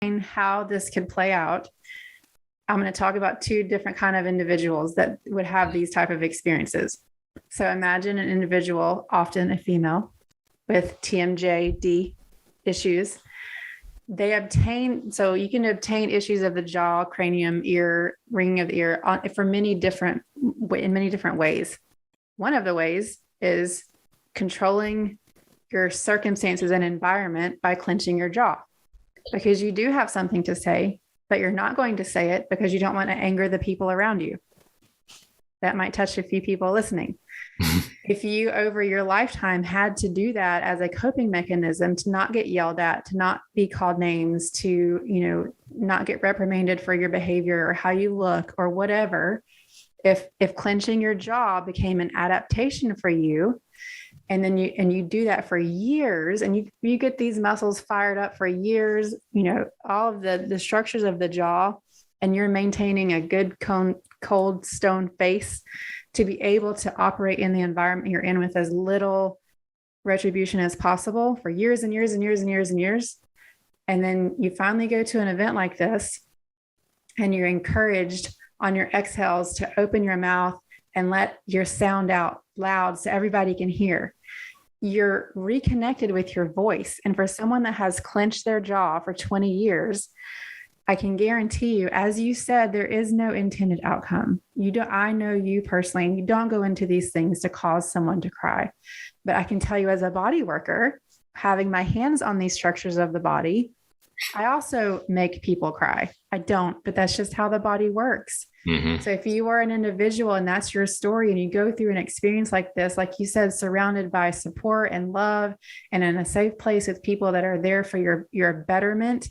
how this could play out, I'm going to talk about two different kind of individuals that would have these type of experiences. So imagine an individual, often a female, with TMJD issues. So you can obtain issues of the jaw, cranium, ear, ringing of the ear in many different ways. One of the ways is controlling your circumstances and environment by clenching your jaw, because you do have something to say, but you're not going to say it because you don't want to anger the people around you. That might touch a few people listening. If you, over your lifetime, had to do that as a coping mechanism to not get yelled at, to not be called names, to, not get reprimanded for your behavior or how you look or whatever, if clenching your jaw became an adaptation for you, and then you do that for years, and you get these muscles fired up for years, all of the structures of the jaw, and you're maintaining a good cold stone face to be able to operate in the environment you're in with as little retribution as possible for years and years and years and years and years. And then you finally go to an event like this, and you're encouraged on your exhales to open your mouth and let your sound out loud so everybody can hear. You're reconnected with your voice. And for someone that has clenched their jaw for 20 years, I can guarantee you, as you said, there is no intended outcome. I know you personally, and you don't go into these things to cause someone to cry. But I can tell you, as a body worker, having my hands on these structures of the body, I also make people cry. I don't, but that's just how the body works. Mm-hmm. So if you are an individual and that's your story, and you go through an experience like this, like you said, surrounded by support and love and in a safe place with people that are there for your betterment,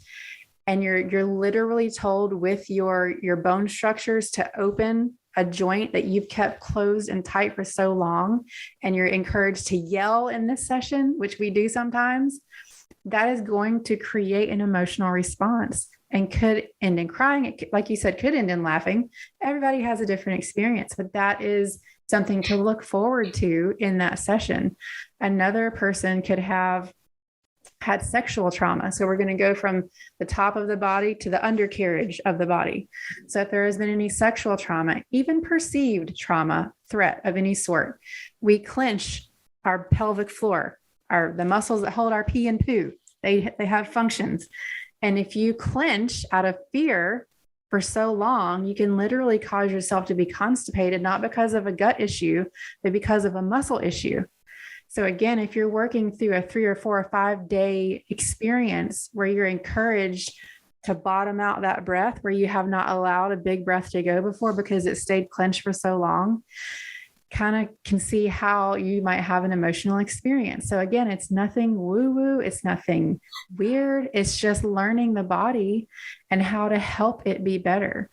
and you're literally told with your bone structures to open a joint that you've kept closed and tight for so long, and you're encouraged to yell in this session, which we do sometimes, that is going to create an emotional response and could end in crying. It, like you said, could end in laughing. Everybody has a different experience, but that is something to look forward to in that session. Another person could have had sexual trauma. So we're going to go from the top of the body to the undercarriage of the body. So if there has been any sexual trauma, even perceived trauma, threat of any sort, we clench our pelvic floor, the muscles that hold our pee and poo. They have functions. And if you clench out of fear for so long, you can literally cause yourself to be constipated, not because of a gut issue, but because of a muscle issue. So again, if you're working through a 3 or 4 or 5 day experience where you're encouraged to bottom out that breath, where you have not allowed a big breath to go before because it stayed clenched for so long, kind of can see how you might have an emotional experience. So again, it's nothing woo-woo. It's nothing weird. It's just learning the body and how to help it be better.